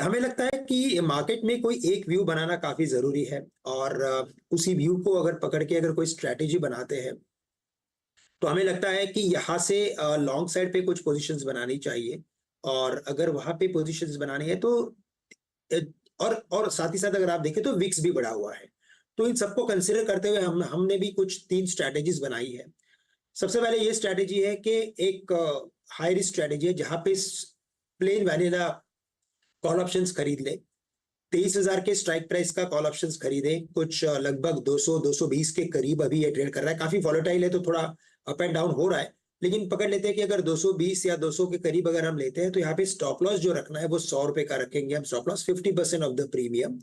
हमें लगता है कि मार्केट में कोई एक व्यू बनाना काफी जरूरी है, और उसी व्यू को अगर पकड़ के अगर कोई स्ट्रैटेजी बनाते हैं तो हमें लगता है कि यहाँ से लॉन्ग साइड पे कुछ पोजीशंस बनानी चाहिए। और अगर वहां पे पोजीशंस बनानी है तो अ, और साथ ही साथ अगर आप देखें तो विक्स भी बढ़ा हुआ है। तो इन सबको कंसिडर करते हुए हमने भी कुछ 3 स्ट्रैटेजीज बनाई है। सबसे पहले ये स्ट्रैटेजी है कि एक हाई रिस्क स्ट्रैटेजी है जहां पे प्लेन वैनिला कॉल ऑप्शंस खरीद ले। 23,000 के स्ट्राइक प्राइस का कॉल ऑप्शंस खरीदे, कुछ लगभग 200-220 के करीब अभी ये ट्रेड कर रहा है। काफी वॉलेटाइल है तो थोड़ा अप एंड डाउन हो रहा है, लेकिन पकड़ लेते हैं कि अगर 220 या 200 के करीब अगर हम लेते हैं तो यहाँ पे स्टॉप लॉस जो रखना है वो 100 रुपए का रखेंगे हम। Stop loss 50% of the premium.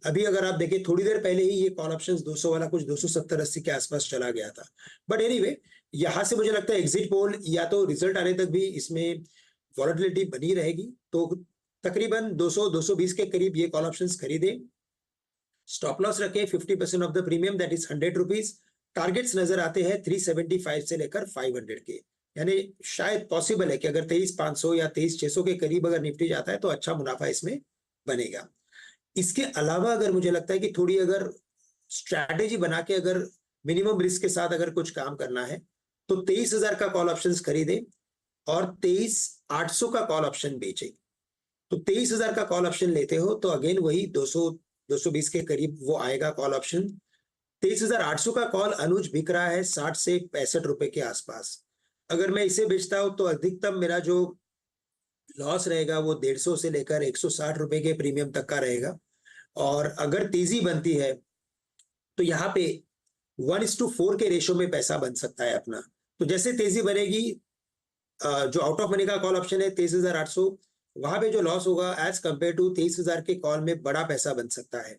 अभी अगर आप देखें थोड़ी देर पहले ही ये कॉल ऑप्शंस 200 वाला कुछ 270-80 के आसपास चला गया था। बट एनीवे, यहां से मुझे लगता है एग्जिट पोल या तो रिजल्ट आने तक भी इसमें वॉलेटिलिटी बनी रहेगी। तो तकरीबन 200-220 के करीब ये कॉल ऑप्शंस खरीदे, स्टॉप लॉस रखे 50% of the premium, that is 100 rupees. Targets नजर आते हैं 375 से लेकर 500 के। यानी शायद पॉसिबल है कि अगर 23,500 या 23,600 के करीब अगर निफ्टी जाता है तो अच्छा मुनाफा इसमें बनेगा। इसके अलावा अगर मुझे लगता है कि थोड़ी अगर स्ट्रैटेजी बना के अगर मिनिमम रिस्क के साथ अगर कुछ काम करना है तो 23,000 का कॉल ऑप्शन खरीदे और 23,800 का कॉल ऑप्शन बेचे। तो 23,000 का कॉल ऑप्शन लेते हो तो अगेन वही 200-220 के करीब वो आएगा कॉल ऑप्शन। 23,800 का कॉल अनुज बिक रहा है 60 से 65 रुपए के आसपास। अगर मैं इसे बेचता हूं तो अधिकतम मेरा जो लॉस रहेगा वो 150 से लेकर 160 रुपए के प्रीमियम तक का रहेगा। और अगर तेजी बनती है तो यहाँ पे 1:4 के रेशो में पैसा बन सकता है अपना। तो जैसे तेजी बनेगी, जो आउट ऑफ मनी का कॉल ऑप्शन है 23,800, वहां पे जो लॉस होगा एज कंपेयर टू 23,000 के कॉल में बड़ा पैसा बन सकता है।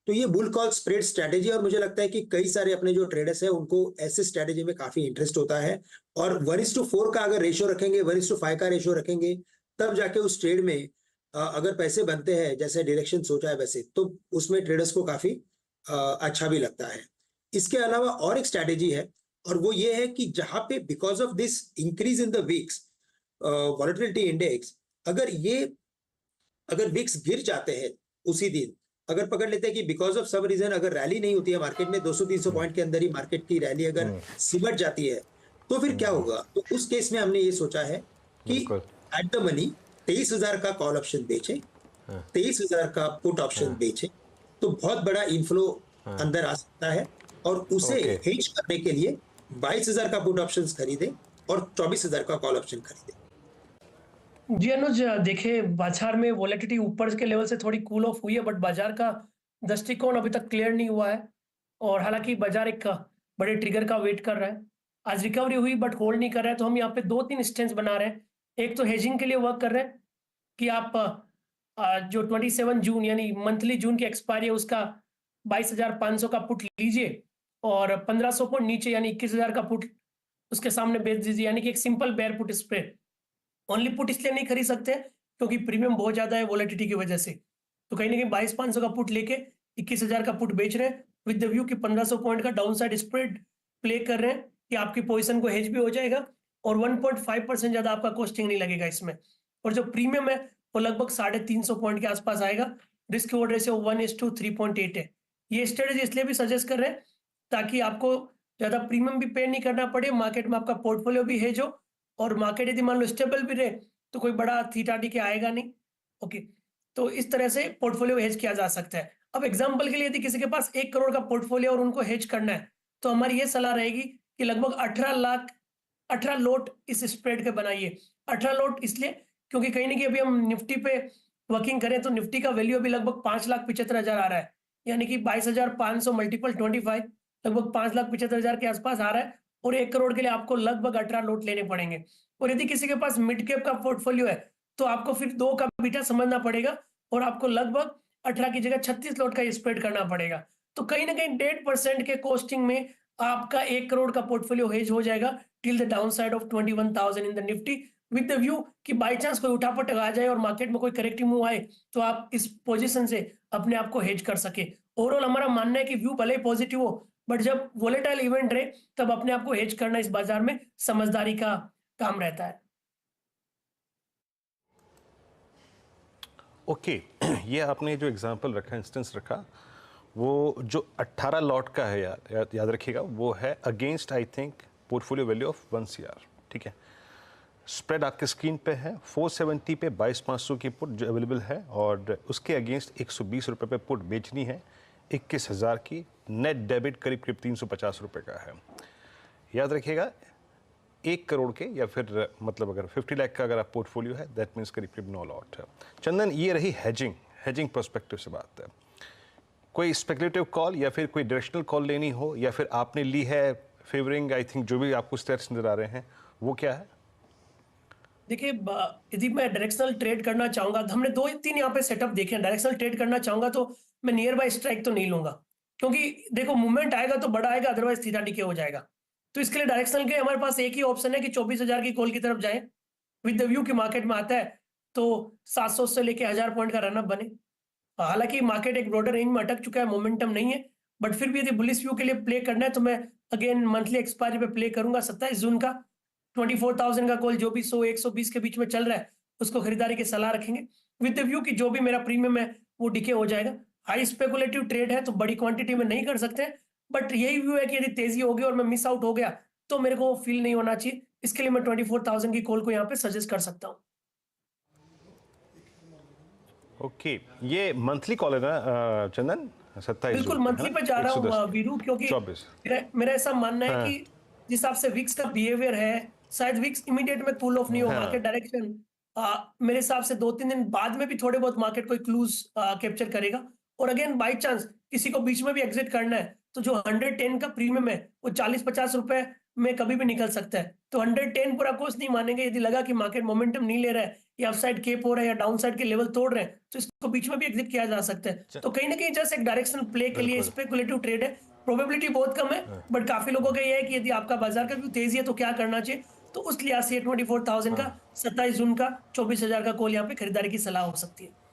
तो ये बुल कॉल स्प्रेड स्ट्रैटेजी, और मुझे लगता है कि कई सारे अपने जो ट्रेडर्स हैं उनको ऐसे स्ट्रैटेजी में काफी इंटरेस्ट होता है। और 1:4 का अगर रेशियो रखेंगे, 1:5 का रेशियो रखेंगे, तब जाके उस ट्रेड में अगर पैसे बनते हैं जैसे डायरेक्शन सोचा है वैसे, तो उसमें ट्रेडर्स को काफी अच्छा भी लगता है। इसके अलावा और एक स्ट्रैटेजी है, और वो ये है कि जहां पे because of this increase in the VIX volatility index, अगर विक्स गिर जाते हैं उसी दिन, अगर पकड़ लेते हैं कि बिकॉज ऑफ सब रीजन अगर रैली नहीं होती है मार्केट में, 200-300 पॉइंट के अंदर ही मार्केट की रैली अगर सिमट जाती है, तो फिर क्या होगा? तो उस केस में हमने ये सोचा है कि बिल्कुल। एट द मनी 23,000 का कॉल ऑप्शन बेचे, 23,000 का पुट ऑप्शन बेचे, तो बहुत बड़ा इनफ्लो अंदर आ सकता है। और उसे ओके। हेज करने के लिए 22,000 का पुट ऑप्शन खरीदे और 24,000 का कॉल ऑप्शन खरीदे। जी अनुज, देखिए बाजार में वॉलेटिलिटी ऊपर के लेवल से थोड़ी कूल ऑफ हुई है, बट बाजार का दृष्टिकोण अभी तक क्लियर नहीं हुआ है। और हालांकि बाजार एक बड़े ट्रिगर का वेट कर रहा है। आज रिकवरी हुई बट होल्ड नहीं कर रहा है, तो हम यहाँ पे 2-3 स्टेंस बना रहे हैं। एक तो हेजिंग के लिए वर्क कर रहे हैं कि आप जो 27 जून यानी मंथली जून की एक्सपायरी है उसका 22,500 का पुट लीजिए और 1,500 पॉइंट नीचे यानी 21,000 का पुट उसके सामने बेच दीजिए, यानी कि एक simple bear put spread. Only put इसलिए नहीं खरीद सकते क्योंकि प्रीमियम बहुत ज्यादा है वॉलेटिलिटी की वजह से। तो कहीं ना कहीं 22,500 का पुट लेके 21,000 का पुट बेच रहे हैं विद द व्यू कि 1,500 पॉइंट का डाउन साइड स्प्रेड प्ले कर रहे हैं कि आपकी पोजीशन को हेज भी हो जाएगा और 1.5% ज्यादा आपका कॉस्टिंग नहीं लगेगा इसमें। और जो प्रीमियम है वो लगभग 350 पॉइंट के आसपास आएगा। रिस्क रिवॉर्ड रेशियो 1:3.8 है। ये स्ट्रेटेजी इसलिए भी सजेस्ट कर रहे हैं ताकि आपको ज्यादा प्रीमियम भी पे नहीं करना पड़े, मार्केट में आपका पोर्टफोलियो भी हेज हो, और मार्केट यदि मान लो स्टेबल भी रहे तो कोई बड़ा थीटा डी के आएगा नहीं। ओके, तो इस तरह से पोर्टफोलियो हेज किया जा सकता है। अब एग्जांपल के लिए यदि किसी के पास 1 करोड़ का पोर्टफोलियो और उनको हेज करना है तो हमारी ये सलाह रहेगी कि लगभग 18 लोट इस स्प्रेड के बनाइए। 18 लोट इसलिए क्योंकि कहीं ना कहीं अभी हम निफ्टी पे वर्किंग करें तो निफ्टी का वैल्यू अभी लगभग 5,75,000 आ रहा है, यानी कि 22,500 मल्टीपल 25 लगभग 5,75,000 के आसपास आ रहा है। और 1 करोड़ के लिए आपको लगभग 18 लोट लेने पड़ेंगे। और यदि किसी के पास मिड कैप का पोर्टफोलियो है तो आपको फिर 2 का बीटा समझना पड़ेगा और आपको लगभग 18 की जगह 36 लोट का स्प्रेड करना पड़ेगा। तो कहीं ना कहीं 1.5% के कॉस्टिंग में आपका 1 करोड़ का पोर्टफोलियो हेज हो जाएगा till the down side of 21,000 in the Nifty, with the view कि बाई चांस कोई उठापटक आ जाए और मार्केट में कोई करेक्टिव मूव आए तो आप इस पोजीशन से अपने आप को हेज कर सके। ओवरऑल हमारा मानना है कि व्यू भले ही पॉजिटिव हो, बट जब वोलेटाइल इवेंट रहे तब अपने आप को हेज करना इस बाजार में समझदारी का काम रहता है। ओके ये आपने जो एग्जांपल रखा, इंस्टेंस रखा, वो जो 18 लॉट का है, याद रखिएगा, वो है against I think portfolio value of 1 CR, ठीक है। स्प्रेड आपके स्क्रीन पे है, 470 पे 22,500 की पुट जो अवेलेबल है, और उसके अगेंस्ट 120 रुपये पे पुट बेचनी है 21,000 की। नेट डेबिट करीब 350 रुपये का है। याद रखिएगा 1 करोड़ के या फिर मतलब अगर 50 लाख का अगर आप पोर्टफोलियो है, दैट मीन्स करीब 9 लॉट है। चंदन, ये रही हेजिंग पर्सपेक्टिव से बात है। कोई स्पेकुलेटिव कॉल या फिर कोई डायरेक्शनल कॉल लेनी हो, या फिर आपने ली है फेवरिंग आई थिंक जो भी आपको स्टेट्स नजर आ रहे हैं, वो क्या है? देखिए, यदि मैं डायरेक्शनल ट्रेड करना चाहूंगा, तो हमने 2-3 यहाँ पे सेटअप देखे हैं। डायरेक्शनल ट्रेड करना चाहूंगा तो मैं नियर बाय स्ट्राइक तो नहीं लूंगा, क्योंकि देखो मूवमेंट आएगा तो बड़ा आएगा, अदरवाइज सीधा डीके हो जाएगा। तो इसके लिए डायरेक्शनल के हमारे पास एक ही ऑप्शन है कि 24,000 की कॉल की तरफ जाएं विद द व्यू की मार्केट में आता है तो 700 से लेके 1000 पॉइंट का रनअप बने। हालांकि मार्केट एक ब्रॉडर रेंज में अटक चुका है, मोमेंटम नहीं है, बट फिर भी यदि बुलिश व्यू के लिए प्ले करना है तो मैं अगेन मंथली एक्सपायरी पे प्ले करूंगा 27 जून का। 24,000 का कॉल जो भी 100-120 के बीच में चल रहा है उसको खरीदारी की सलाह रखेंगे विद द व्यू कि जो भी मेरा प्रीमियम है वो डिके हो जाएगा। हाई स्पेकुलेटिव ट्रेड है तो बड़ी क्वांटिटी में नहीं कर सकते, बट यही व्यू है कि यदि तेजी होगी और मैं मिस आउट हो गया तो मेरे को फील नहीं होना चाहिए। इसके लिए मैं 24,000 की कॉल को यहाँ पे सजेस्ट कर सकता हूँ। ओके ये मंथली कॉल है ना चंदन? 27 बिल्कुल जून पे, है मंथली ना? पे जा रहा 110 हूँ पे वीरू, क्योंकि 24। मेरा ऐसा मानना है हाँ कि जिस हिसाब से विक्स का बिहेवियर है, शायद विक्स इमीडिएट में कूल ऑफ नहीं हो, हाँ। मार्केट डायरेक्शन मेरे हिसाब से 2-3 दिन बाद में भी थोड़े बहुत मार्केट कोई क्लूज कैप्चर करेगा। और अगेन बाई चांस किसी को बीच में भी एग्जिट करना है तो जो 110 का प्रीमियम है वो 40-50 रुपए में कभी भी निकल सकता है। तो 110 पूरा कोर्स नहीं मानेंगे। यदि लगा कि मार्केट मोमेंटम नहीं ले रहा है या अपसाइड केप हो रहा है या डाउन साइड के लेवल तोड़ रहे हैं तो इसको बीच में भी एग्जिट किया जा सकता है। च- तो कहीं ना कहीं जस्ट एक डायरेक्शनल प्ले के लिए बिल्कुल। स्पेकुलेटिव ट्रेड है। प्रोबेबिलिटी बहुत कम है, बट काफी लोगों का ये है कि यदि आपका बाजार का व्यू तेजी है तो क्या करना चाहिए। तो उस लिहाज से 24,000 का 27 जून का 24,000 का कॉल यहाँ पे खरीदारी की सलाह हो सकती है।